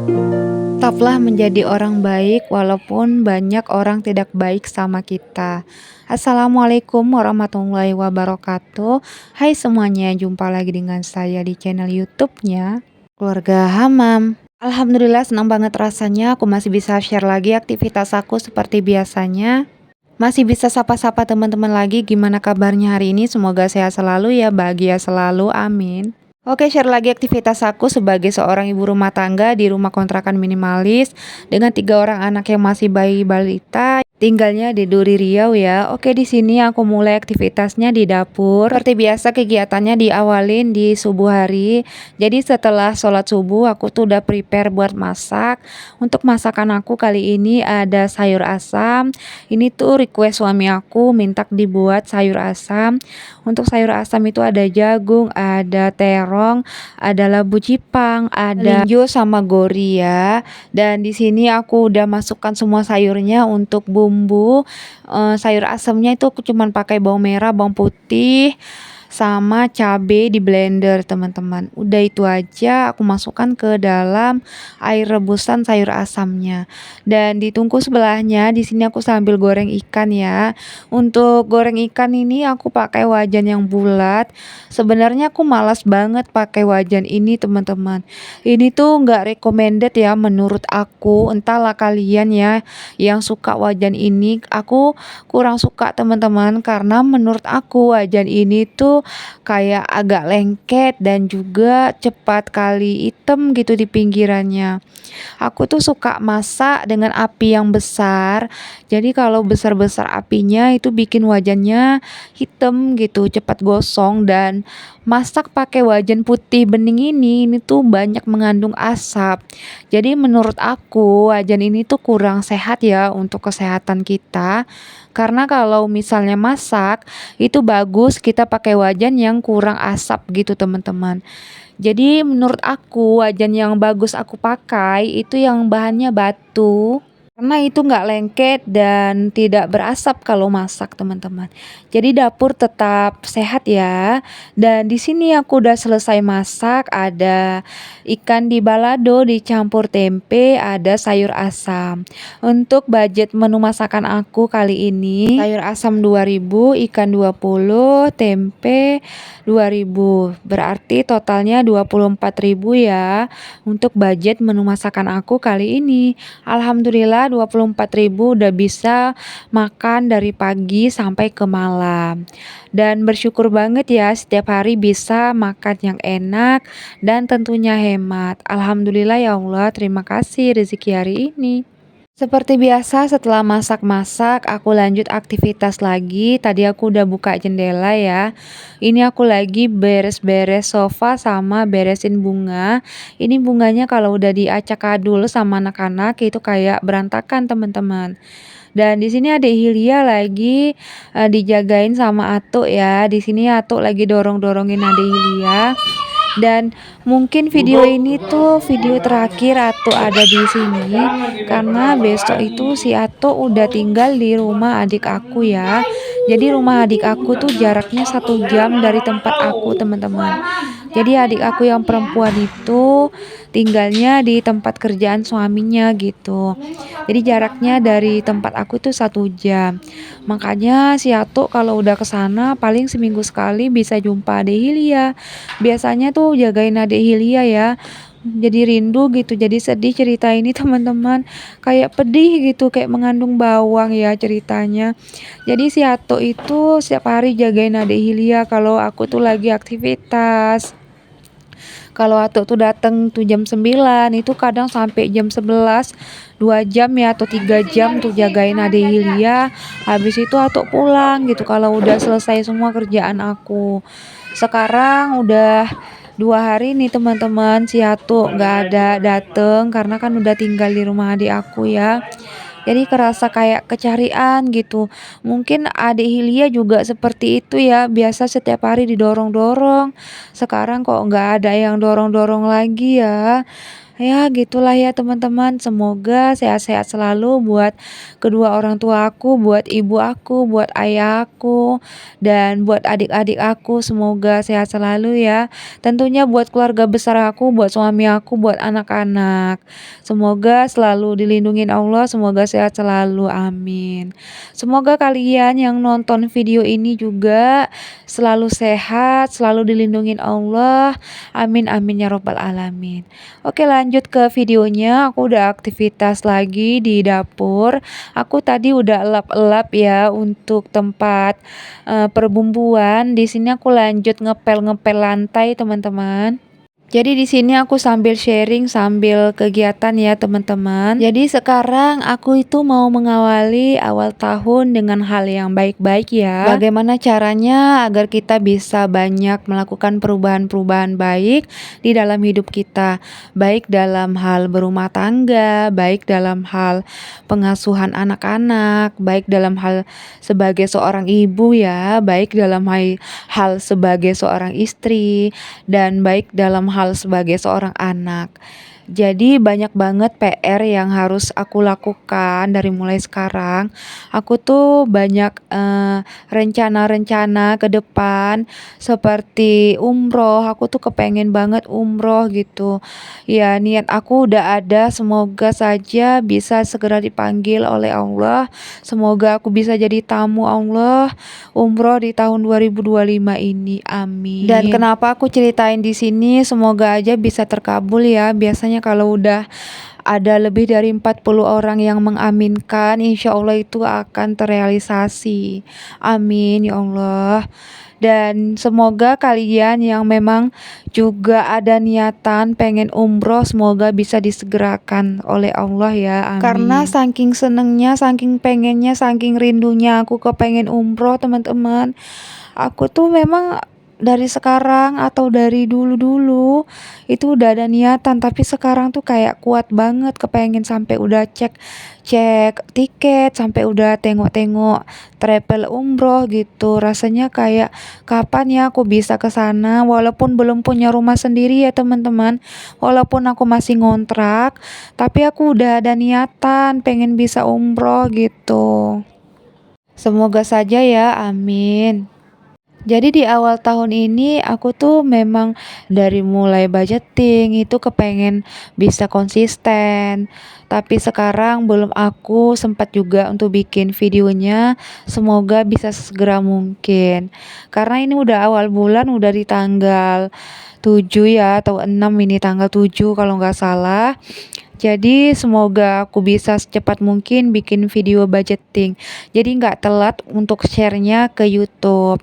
Tetaplah menjadi orang baik walaupun banyak orang tidak baik sama kita. Assalamualaikum warahmatullahi wabarakatuh. Hai semuanya, jumpa lagi dengan saya di channel YouTube-nya Keluarga Hamam. Alhamdulillah senang banget rasanya aku masih bisa share lagi aktivitas aku seperti biasanya. Masih bisa sapa-sapa teman-teman lagi. Gimana kabarnya hari ini? Semoga sehat selalu ya, bahagia selalu. Amin. Oke, share lagi aktivitas aku sebagai seorang ibu rumah tangga di rumah kontrakan minimalis dengan 3 orang anak yang masih bayi balita. Tinggalnya di Duri Riau ya. Oke, di sini aku mulai aktivitasnya di dapur. Seperti biasa kegiatannya diawalin di subuh hari. Jadi setelah sholat subuh aku tuh udah prepare buat masak. Untuk masakan aku kali ini ada sayur asam. Ini tuh request suami aku minta dibuat sayur asam. Untuk sayur asam itu ada jagung, ada terong, ada labu cipang, ada linjo sama gori ya. Dan di sini aku udah masukkan semua sayurnya untuk bumbu. Sayur asamnya itu aku cuman pakai bawang merah, bawang putih, sama cabe di blender teman-teman. Udah itu aja aku masukkan ke dalam air rebusan sayur asamnya. Dan ditunggu sebelahnya di sini aku sambil goreng ikan ya. Untuk goreng ikan ini aku pakai wajan yang bulat. Sebenarnya aku malas banget pakai wajan ini teman-teman. Ini tuh nggak recommended ya menurut aku. Entahlah kalian ya yang suka wajan ini. Aku kurang suka teman-teman karena menurut aku wajan ini tuh kayak agak lengket dan juga cepat kali hitam gitu di pinggirannya. Aku tuh suka masak dengan api yang besar. Jadi kalau besar-besar apinya itu bikin wajannya hitam gitu, cepat gosong. Dan masak pakai wajan putih bening ini tuh banyak mengandung asap. Jadi menurut aku wajan ini tuh kurang sehat ya untuk kesehatan kita. Karena kalau misalnya masak itu bagus kita pakai wajan yang kurang asap gitu teman-teman. Jadi menurut aku wajan yang bagus aku pakai itu yang bahannya batu. Karena itu nggak lengket dan tidak berasap kalau masak teman-teman. Jadi dapur tetap sehat ya. Dan di sini aku udah selesai masak. Ada ikan di balado dicampur tempe, ada sayur asam. Untuk budget menu masakan aku kali ini sayur asam 2.000, ikan 20, tempe 2.000. Berarti totalnya 24.000 ya untuk budget menu masakan aku kali ini. Alhamdulillah 24.000 udah bisa makan dari pagi sampai ke malam. Dan bersyukur banget ya setiap hari bisa makan yang enak dan tentunya hemat. Alhamdulillah ya Allah, terima kasih rezeki hari ini. Seperti biasa setelah masak-masak aku lanjut aktivitas lagi. Tadi aku udah buka jendela ya. Ini aku lagi beres-beres sofa sama beresin bunga. Ini bunganya kalau udah diacak adul sama anak-anak itu kayak berantakan teman-teman. Dan di sini ada Hilya lagi dijagain sama Atuk ya. Di sini Atuk lagi dorong-dorongin Ade Hilya. Dan mungkin video ini tuh video terakhir Ato ada di sini karena besok itu si Ato udah tinggal di rumah adik aku ya. Jadi rumah adik aku tuh jaraknya 1 jam dari tempat aku teman-teman. Jadi adik aku yang perempuan itu tinggalnya di tempat kerjaan suaminya gitu. Jadi jaraknya dari tempat aku itu 1 jam. Makanya si Ato kalau udah ke sana paling seminggu sekali bisa jumpa Ade Hilya. Biasanya tuh jagain Ade Hilya ya. Jadi rindu gitu, jadi sedih cerita ini teman-teman. Kayak pedih gitu, kayak mengandung bawang ya ceritanya. Jadi si Ato itu setiap hari jagain Ade Hilya kalau aku tuh lagi aktivitas. Kalau Atuk tuh datang tuh jam 9 itu kadang sampai jam 11, 2 jam ya atau 3 jam tuh jagain Ade Hilya. Habis itu Atuk pulang gitu kalau udah selesai semua kerjaan aku. Sekarang udah 2 hari nih teman-teman si Atuk nggak ada dateng karena kan udah tinggal di rumah adik aku ya. Jadi kerasa kayak kecarian gitu. Mungkin adik Hilya juga seperti itu ya. Biasa setiap hari didorong-dorong. Sekarang kok nggak ada yang dorong-dorong lagi ya. Ya gitulah ya teman-teman, semoga sehat-sehat selalu buat kedua orang tua aku, buat ibu aku, buat ayah aku, dan buat adik-adik aku, semoga sehat selalu ya. Tentunya buat keluarga besar aku, buat suami aku, buat anak-anak. Semoga selalu dilindungin Allah, semoga sehat selalu, amin. Semoga kalian yang nonton video ini juga selalu sehat, selalu dilindungin Allah, amin amin ya robbal alamin. Oke lanjut ke videonya, aku udah aktivitas lagi di dapur. Aku tadi udah elap-elap ya untuk tempat perbumbuan. Di sini aku lanjut ngepel-ngepel lantai teman-teman. Jadi di sini aku sambil sharing sambil kegiatan ya teman-teman. Jadi sekarang aku itu mau mengawali awal tahun dengan hal yang baik-baik ya. Bagaimana caranya agar kita bisa banyak melakukan perubahan-perubahan baik di dalam hidup kita. Baik dalam hal berumah tangga, baik dalam hal pengasuhan anak-anak, baik dalam hal sebagai seorang ibu ya, baik dalam hal sebagai seorang istri, dan baik dalam hal sebagai seorang anak. Jadi banyak banget PR yang harus aku lakukan dari mulai sekarang. Aku tuh banyak rencana-rencana ke depan seperti umroh. Aku tuh kepengen banget umroh gitu. Ya niat aku udah ada, semoga saja bisa segera dipanggil oleh Allah. Semoga aku bisa jadi tamu Allah umroh di tahun 2025 ini. Amin. Dan kenapa aku ceritain di sini, semoga aja bisa terkabul ya. Biasanya kalau udah ada lebih dari 40 orang yang mengaminkan, insya Allah itu akan terrealisasi. Amin ya Allah. Dan semoga kalian yang memang juga ada niatan pengen umroh, semoga bisa disegerakan oleh Allah ya, amin. Karena saking senengnya, saking pengennya, saking rindunya aku kepengen umroh teman-teman. Aku tuh memang dari sekarang atau dari dulu-dulu itu udah ada niatan, tapi sekarang tuh kayak kuat banget kepengen, sampai udah cek tiket, sampai udah tengok-tengok travel umroh gitu. Rasanya kayak kapan ya aku bisa ke sana, walaupun belum punya rumah sendiri ya teman-teman, walaupun aku masih ngontrak, tapi aku udah ada niatan pengen bisa umroh gitu. Semoga saja ya, amin. Jadi di awal tahun ini aku tuh memang dari mulai budgeting itu kepengen bisa konsisten. Tapi sekarang belum, aku sempat juga untuk bikin videonya. Semoga bisa segera mungkin. Karena ini udah awal bulan, udah di tanggal 7 ya atau 6, ini tanggal 7 kalau nggak salah. Jadi semoga aku bisa secepat mungkin bikin video budgeting. Jadi nggak telat untuk share-nya ke YouTube.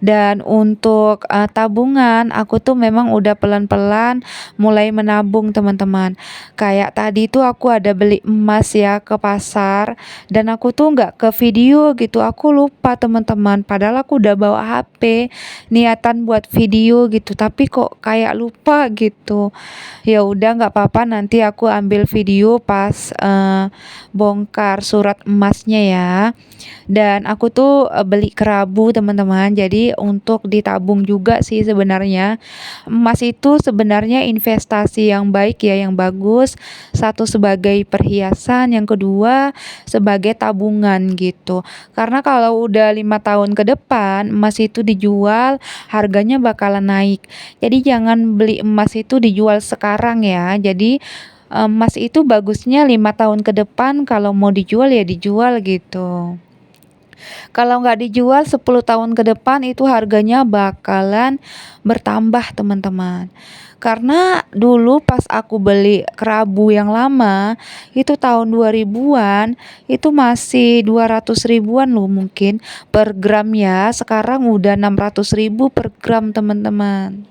Dan untuk tabungan, aku tuh memang udah pelan-pelan mulai menabung teman-teman. Kayak tadi tuh aku ada beli emas ya ke pasar, dan aku tuh nggak ke video gitu. Aku lupa teman-teman. Padahal aku udah bawa HP, niatan buat video gitu, tapi kok kayak lupa gitu. Ya udah nggak apa-apa, nanti aku ambil video pas bongkar surat emasnya ya. Dan aku tuh beli kerabu teman-teman, jadi untuk ditabung juga sih sebenarnya. Emas itu sebenarnya investasi yang baik ya, yang bagus. Satu sebagai perhiasan, yang kedua sebagai tabungan gitu. Karena kalau udah 5 tahun ke depan emas itu dijual, harganya bakalan naik. Jadi jangan beli emas itu dijual sekarang ya. Jadi emas itu bagusnya 5 tahun ke depan, kalau mau dijual ya dijual gitu. Kalau nggak dijual 10 tahun ke depan itu harganya bakalan bertambah teman-teman. Karena dulu pas aku beli kerabu yang lama itu tahun 2000-an, itu masih 200 ribuan loh mungkin per gram ya. Sekarang udah 600 ribu per gram teman-teman.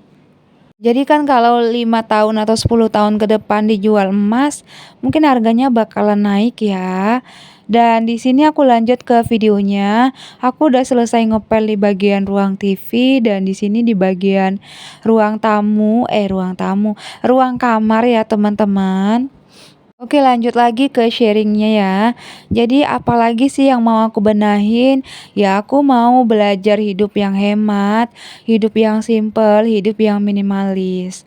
Jadi kan kalau 5 tahun atau 10 tahun ke depan dijual emas, mungkin harganya bakalan naik ya. Dan di sini aku lanjut ke videonya. Aku udah selesai ngepel di bagian ruang TV, dan di sini di bagian ruang kamar ya teman-teman. Oke lanjut lagi ke sharingnya ya. Jadi apalagi sih yang mau aku benahin? Ya aku mau belajar hidup yang hemat, hidup yang simple, hidup yang minimalis.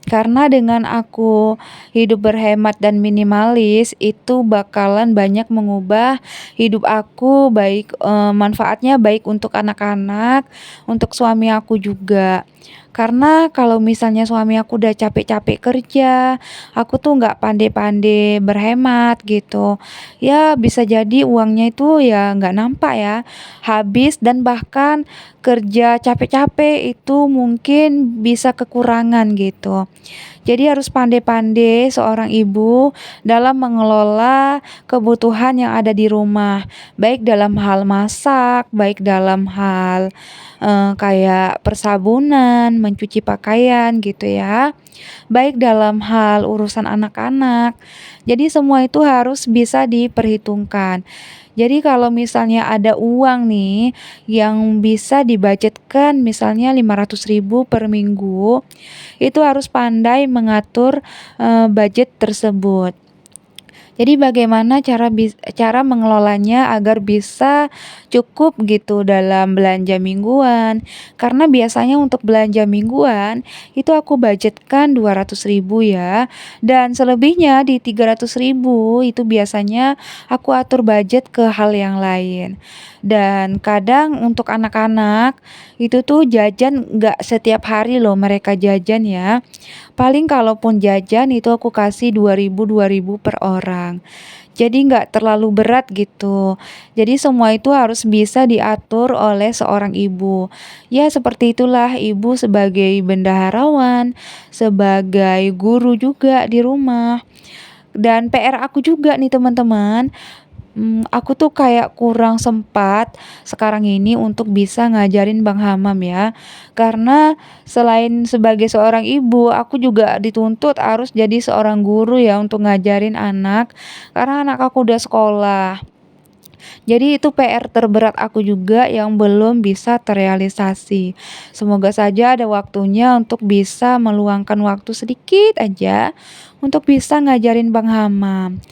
Karena dengan aku hidup berhemat dan minimalis itu bakalan banyak mengubah hidup aku baik, manfaatnya baik untuk anak-anak, untuk suami aku juga. Karena kalau misalnya suami aku udah capek-capek kerja, aku tuh nggak pandai-pandai berhemat gitu. Ya bisa jadi uangnya itu ya nggak nampak ya, habis dan bahkan kerja capek-capek itu mungkin bisa kekurangan gitu. Jadi harus pandai-pandai seorang ibu dalam mengelola kebutuhan yang ada di rumah, baik dalam hal masak, baik dalam hal kayak persabunan, mencuci pakaian gitu ya, baik dalam hal urusan anak-anak. Jadi semua itu harus bisa diperhitungkan. Jadi kalau misalnya ada uang nih yang bisa dibudgetkan misalnya 500.000 per minggu, itu harus pandai mengatur, budget tersebut. Jadi bagaimana cara mengelolanya agar bisa cukup gitu dalam belanja mingguan. Karena biasanya untuk belanja mingguan itu aku budgetkan 200.000 ya, dan selebihnya di 300.000 itu biasanya aku atur budget ke hal yang lain. Dan kadang untuk anak-anak itu tuh jajan nggak setiap hari loh mereka jajan ya. Paling kalaupun jajan itu aku kasih 2.000 per orang. Jadi nggak terlalu berat gitu. Jadi semua itu harus bisa diatur oleh seorang ibu. Ya seperti itulah ibu sebagai bendaharawan, sebagai guru juga di rumah. Dan PR aku juga nih teman-teman, aku tuh kayak kurang sempat sekarang ini untuk bisa ngajarin Bang Hamam ya. Karena selain sebagai seorang ibu, aku juga dituntut harus jadi seorang guru ya untuk ngajarin anak, karena anak aku udah sekolah. Jadi itu PR terberat aku juga yang belum bisa terrealisasi. Semoga saja ada waktunya untuk bisa meluangkan waktu sedikit aja untuk bisa ngajarin Bang Hamam.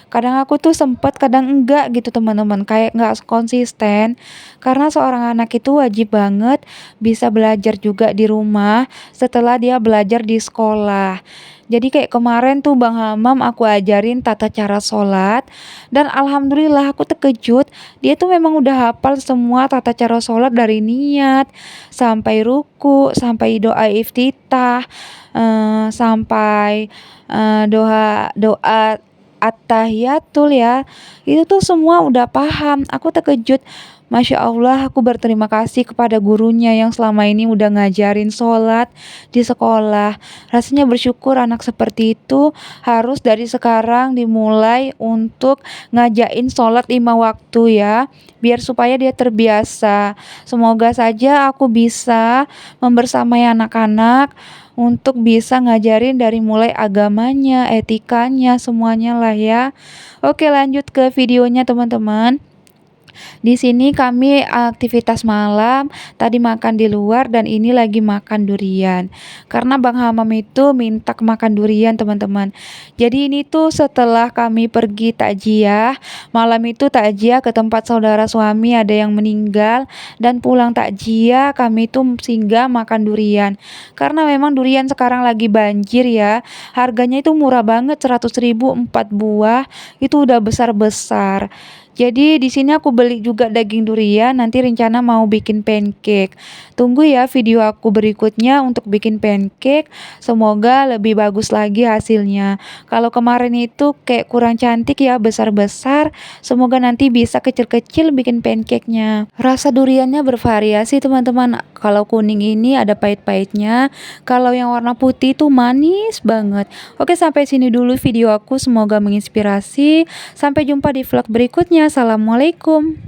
Kadang aku tuh sempet, kadang enggak gitu teman-teman, kayak nggak konsisten. Karena seorang anak itu wajib banget bisa belajar juga di rumah setelah dia belajar di sekolah. Jadi kayak kemarin tuh Bang Hamam aku ajarin tata cara sholat, dan alhamdulillah aku terkejut, dia tuh memang udah hafal semua tata cara sholat dari niat, sampai ruku, sampai doa iftitah, sampai doa doa at-tahiyatul ya, itu tuh semua udah paham. Aku terkejut. Masya Allah, aku berterima kasih kepada gurunya yang selama ini udah ngajarin sholat di sekolah. Rasanya bersyukur anak seperti itu harus dari sekarang dimulai untuk ngajain sholat 5 waktu ya, biar supaya dia terbiasa. Semoga saja aku bisa membersamai anak-anak untuk bisa ngajarin dari mulai agamanya, etikanya, semuanya lah ya. Oke, lanjut ke videonya teman-teman. Di sini kami aktivitas malam, tadi makan di luar dan ini lagi makan durian. Karena Bang Hamam itu minta makan durian teman-teman. Jadi ini tuh setelah kami pergi takjiah, malam itu takjiah ke tempat saudara suami ada yang meninggal, dan pulang takjiah kami tuh singgah makan durian. Karena memang durian sekarang lagi banjir ya. Harganya itu murah banget, 100.000 4 buah, itu udah besar-besar. Jadi di sini aku beli juga daging durian, nanti rencana mau bikin pancake. Tunggu ya video aku berikutnya untuk bikin pancake, semoga lebih bagus lagi hasilnya. Kalau kemarin itu kayak kurang cantik ya, besar-besar, semoga nanti bisa kecil-kecil bikin pancake-nya. Rasa duriannya bervariasi teman-teman. Kalau kuning ini ada pahit-pahitnya, kalau yang warna putih itu manis banget. Oke, sampai sini dulu video aku, semoga menginspirasi. Sampai jumpa di vlog berikutnya. Assalamualaikum.